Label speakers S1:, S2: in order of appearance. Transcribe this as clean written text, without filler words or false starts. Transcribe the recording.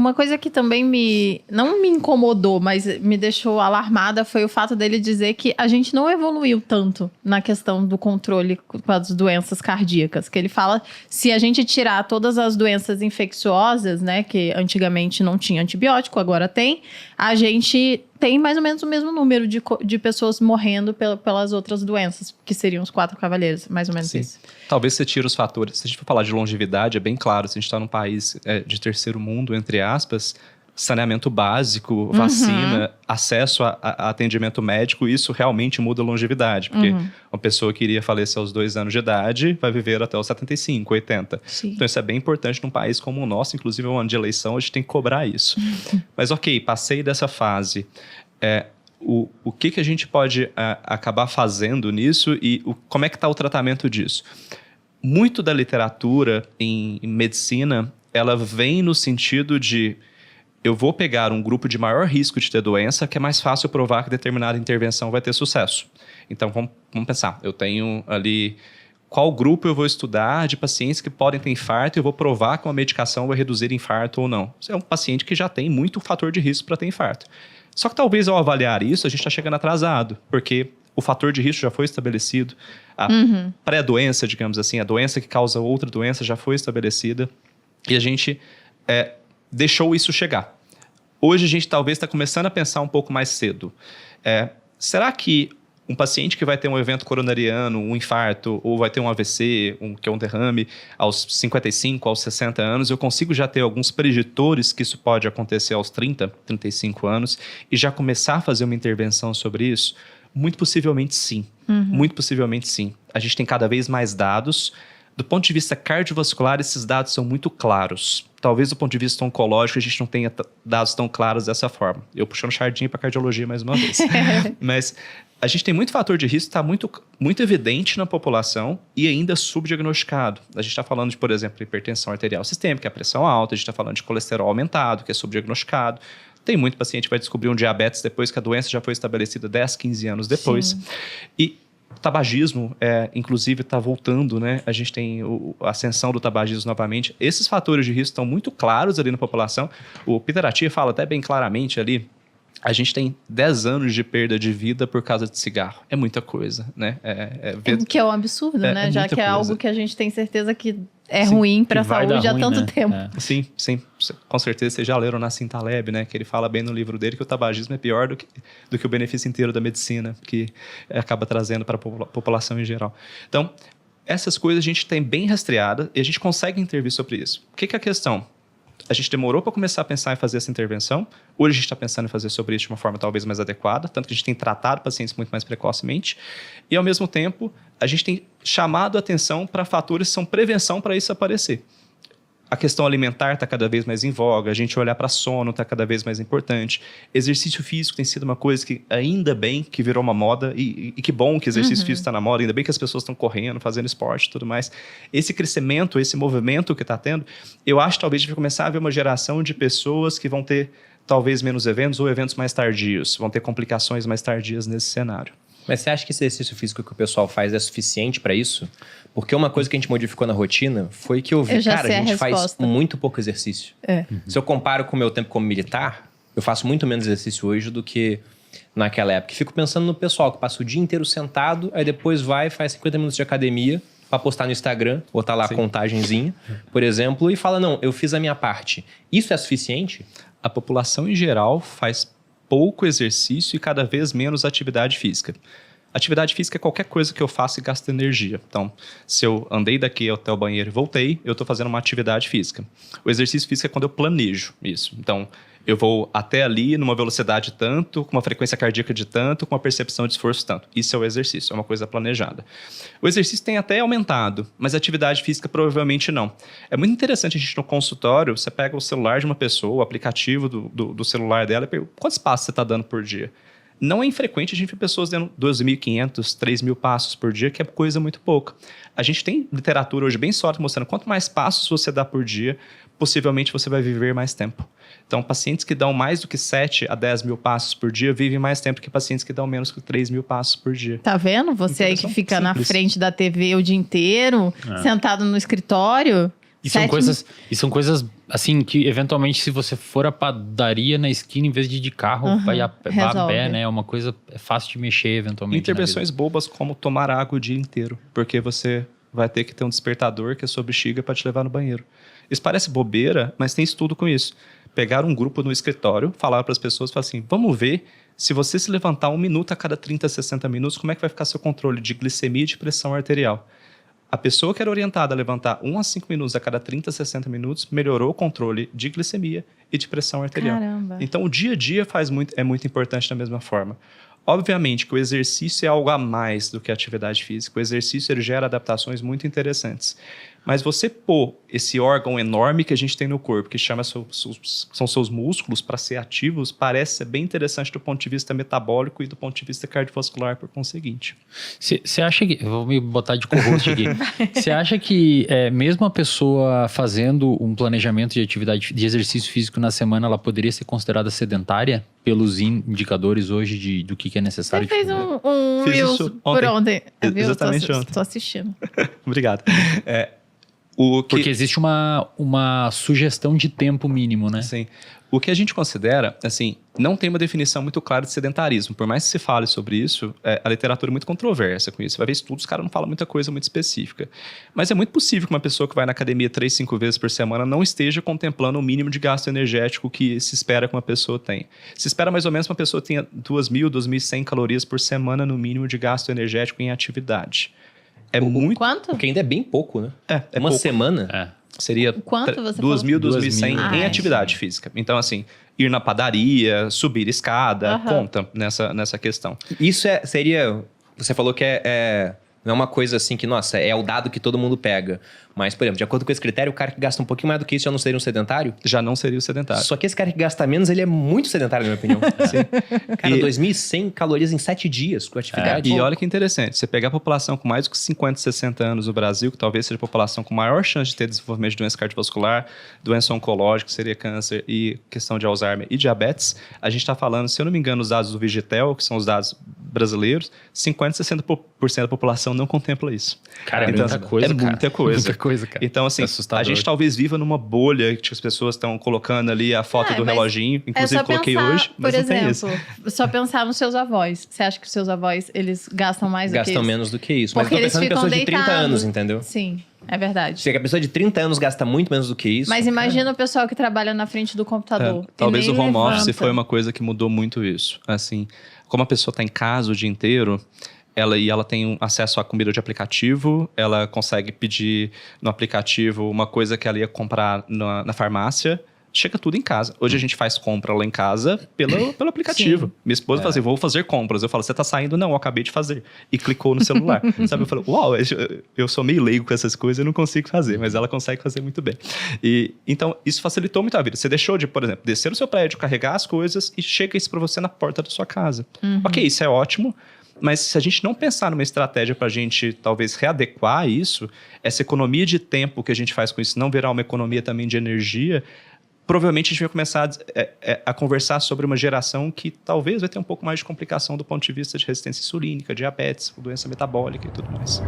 S1: Uma coisa que também não me incomodou, mas me deixou alarmada foi o fato dele dizer que a gente não evoluiu tanto na questão do controle com as doenças cardíacas. Que ele fala, se a gente tirar todas as doenças infecciosas, né, que antigamente não tinha antibiótico, agora tem, a gente tem mais ou menos o mesmo número de pessoas morrendo pelas outras doenças, que seriam os 4 cavaleiros, mais ou menos isso.
S2: Talvez você tire os fatores. Se a gente for falar de longevidade, é bem claro, se a gente está num país de terceiro mundo, entre aspas, saneamento básico, vacina, acesso a atendimento médico, isso realmente muda a longevidade. Porque uma pessoa que iria falecer aos 2 anos de idade vai viver até os 75, 80.
S1: Sim.
S2: Então isso é bem importante num país como o nosso, inclusive um ano de eleição, a gente tem que cobrar isso. Mas ok, passei dessa fase. O que a gente pode acabar fazendo nisso e como é que está o tratamento disso? Muito da literatura em medicina, ela vem no sentido de eu vou pegar um grupo de maior risco de ter doença, que é mais fácil provar que determinada intervenção vai ter sucesso. Então, vamos pensar, eu tenho ali qual grupo eu vou estudar de pacientes que podem ter infarto e eu vou provar que uma medicação vai reduzir infarto ou não. Isso é um paciente que já tem muito fator de risco para ter infarto. Só que talvez ao avaliar isso, a gente está chegando atrasado, porque o fator de risco já foi estabelecido, a pré-doença, digamos assim, a doença que causa outra doença já foi estabelecida e a gente deixou isso chegar. Hoje a gente talvez está começando a pensar um pouco mais cedo. Será que um paciente que vai ter um evento coronariano, um infarto, ou vai ter um AVC, que é um derrame, aos 55, aos 60 anos, eu consigo já ter alguns preditores que isso pode acontecer aos 30, 35 anos e já começar a fazer uma intervenção sobre isso? Muito possivelmente sim. Muito possivelmente sim. A gente tem cada vez mais dados. Do ponto de vista cardiovascular, esses dados são muito claros. Talvez do ponto de vista oncológico a gente não tenha dados tão claros dessa forma. Eu puxando sardinha para cardiologia mais uma vez. Mas a gente tem muito fator de risco que está muito, muito evidente na população e ainda subdiagnosticado. A gente está falando de, por exemplo, hipertensão arterial sistêmica, que é a pressão alta. A gente está falando de colesterol aumentado, que é subdiagnosticado. Tem muito paciente que vai descobrir um diabetes depois que a doença já foi estabelecida 10, 15 anos depois. Sim. E o tabagismo, inclusive, está voltando, né? A gente tem a ascensão do tabagismo novamente. Esses fatores de risco estão muito claros ali na população. O Peter Attia fala até bem claramente ali, a gente tem 10 anos de perda de vida por causa de cigarro. É muita coisa, né?
S1: Que é um absurdo, né? Já que é algo que a gente tem certeza que ruim para a saúde há tanto tempo.
S2: Sim, com certeza vocês já leram Nassim Taleb, né? Que ele fala bem no livro dele que o tabagismo é pior do que o benefício inteiro da medicina, que acaba trazendo para a população em geral. Então, essas coisas a gente tem bem rastreada e a gente consegue intervir sobre isso. O que é a questão? A gente demorou para começar a pensar em fazer essa intervenção. Hoje a gente está pensando em fazer sobre isso de uma forma talvez mais adequada, tanto que a gente tem tratado pacientes muito mais precocemente. E, ao mesmo tempo, a gente tem chamado a atenção para fatores que são prevenção para isso aparecer. A questão alimentar está cada vez mais em voga, a gente olhar para sono está cada vez mais importante. Exercício físico tem sido uma coisa que, ainda bem, que virou uma moda, e que bom que exercício físico está na moda, ainda bem que as pessoas estão correndo, fazendo esporte e tudo mais. Esse crescimento, esse movimento que está tendo, eu acho que talvez a gente vai começar a ver uma geração de pessoas que vão ter talvez menos eventos ou eventos mais tardios, vão ter complicações mais tardias nesse cenário.
S3: Mas você acha que esse exercício físico que o pessoal faz é suficiente para isso? Porque uma coisa que a gente modificou na rotina foi que eu vi, cara, a gente faz muito pouco exercício. Se eu comparo com o meu tempo como militar, eu faço muito menos exercício hoje do que naquela época. Fico pensando no pessoal que passa o dia inteiro sentado, aí depois vai, faz 50 minutos de academia para postar no Instagram, botar lá a contagenzinha, por exemplo, e fala, não, eu fiz a minha parte. Isso é suficiente?
S2: A população em geral faz pouco exercício e cada vez menos atividade física. Atividade física é qualquer coisa que eu faça e gasto energia. Então, se eu andei daqui até o banheiro e voltei, eu estou fazendo uma atividade física. O exercício físico é quando eu planejo isso. Então, eu vou até ali numa velocidade tanto, com uma frequência cardíaca de tanto, com uma percepção de esforço tanto. Isso é o exercício, é uma coisa planejada. O exercício tem até aumentado, mas a atividade física provavelmente não. É muito interessante a gente no consultório, você pega o celular de uma pessoa, o aplicativo do celular dela e pergunta, quantos passos você está dando por dia? Não é infrequente a gente ver pessoas dando 2.500, 3.000 passos por dia, que é coisa muito pouca. A gente tem literatura hoje bem sólida mostrando quanto mais passos você dá por dia, possivelmente você vai viver mais tempo. Então, pacientes que dão mais do que 7 a 10 mil passos por dia vivem mais tempo que pacientes que dão menos que 3.000 passos por dia.
S1: Tá vendo? Você aí que fica na frente da TV o dia inteiro, sentado no escritório,
S4: E são coisas, assim, que eventualmente se você for à padaria na esquina, em vez de carro, vai a pé, né? É uma coisa fácil de mexer eventualmente.
S2: Intervenções bobas como tomar água o dia inteiro, porque você vai ter que ter um despertador que é sua bexiga para te levar no banheiro. Isso parece bobeira, mas tem estudo com isso. Pegaram um grupo no escritório, falaram para as pessoas, falaram assim, vamos ver se você se levantar 1 minuto a cada 30, 60 minutos, como é que vai ficar seu controle de glicemia e de pressão arterial. A pessoa que era orientada a levantar 1 a 5 minutos a cada 30, 60 minutos, melhorou o controle de glicemia e de pressão arterial.
S1: Caramba.
S2: Então, o dia a dia é muito importante da mesma forma. Obviamente que o exercício é algo a mais do que a atividade física. O exercício ele gera adaptações muito interessantes. Mas você pôr esse órgão enorme que a gente tem no corpo, que são seus músculos, para ser ativos, parece ser bem interessante do ponto de vista metabólico e do ponto de vista cardiovascular, por conseguinte.
S4: Você acha que... Eu vou me botar de co-host aqui. Você acha que mesmo a pessoa fazendo um planejamento de atividade de exercício físico na semana, ela poderia ser considerada sedentária pelos indicadores hoje do que é necessário?
S1: Você fez um Reels por ontem.
S2: Exatamente ontem.
S1: Estou assistindo.
S2: Obrigado.
S4: Porque existe uma sugestão de tempo mínimo, né?
S2: Sim. O que a gente considera, assim, não tem uma definição muito clara de sedentarismo. Por mais que se fale sobre isso, a literatura é muito controversa com isso. Você vai ver estudos, os caras não falam muita coisa muito específica. Mas é muito possível que uma pessoa que vai na academia 3, 5 vezes por semana não esteja contemplando o mínimo de gasto energético que se espera que uma pessoa tenha. Se espera mais ou menos que uma pessoa tenha 2.000, 2.100 calorias por semana no mínimo de gasto energético em atividade. Muito...
S1: Quanto?
S3: Porque ainda é bem pouco, né? Uma
S2: pouco.
S3: semana?
S2: Seria 2.000, 2.100 em atividade física. Então, assim, ir na padaria, subir escada, conta nessa questão.
S3: Isso seria... Você falou que não é uma coisa assim que, nossa, é o dado que todo mundo pega. Mas, por exemplo, de acordo com esse critério, o cara que gasta um pouquinho mais do que isso já não seria um sedentário?
S2: Já não seria o sedentário.
S3: Só que esse cara que gasta menos, ele é muito sedentário, na minha opinião. Cara, 2.100 calorias em 7 dias com atividade.
S2: E olha que interessante, você pegar a população com mais de 50, 60 anos no Brasil, que talvez seja a população com maior chance de ter desenvolvimento de doença cardiovascular, doença oncológica, seria câncer e questão de Alzheimer e diabetes, a gente está falando, se eu não me engano, os dados do Vigitel, que são os dados brasileiros, 50, 60% da população não contempla isso.
S4: Cara, então, muita coisa,
S2: muita coisa.
S4: Muita coisa, cara.
S2: Então, assim, a gente talvez viva numa bolha que as pessoas estão colocando ali a foto do reloginho. Inclusive, coloquei hoje, mas
S1: por
S2: não tem isso.
S1: Só pensar nos seus avós. Você acha que os seus avós, eles gastam mais do que isso?
S3: Gastam menos do que isso. Mas
S1: Porque
S3: eu tô pensando em pessoas de 30 anos, entendeu?
S1: Sim, é verdade.
S3: Se a pessoa de 30 anos gasta muito menos do que isso...
S1: Mas imagina o pessoal que trabalha na frente do computador.
S2: Talvez o home office foi uma coisa que mudou muito isso. Assim, como a pessoa está em casa o dia inteiro... Ela tem acesso à comida de aplicativo, ela consegue pedir no aplicativo uma coisa que ela ia comprar na farmácia, chega tudo em casa. Hoje a gente faz compra lá em casa pelo aplicativo. Sim. Minha esposa fala assim, vou fazer compras. Eu falo, você tá saindo? Não, eu acabei de fazer. E clicou no celular. Sabe? Eu falo, uau, eu sou meio leigo com essas coisas, eu não consigo fazer, mas ela consegue fazer muito bem. Então, isso facilitou muito a vida. Você deixou de, por exemplo, descer no seu prédio, carregar as coisas e chega isso para você na porta da sua casa. Ok, isso é ótimo. Mas se a gente não pensar numa estratégia para a gente talvez readequar isso, essa economia de tempo que a gente faz com isso não virar uma economia também de energia, provavelmente a gente vai começar a conversar sobre uma geração que talvez vai ter um pouco mais de complicação do ponto de vista de resistência insulínica, diabetes, doença metabólica e tudo mais.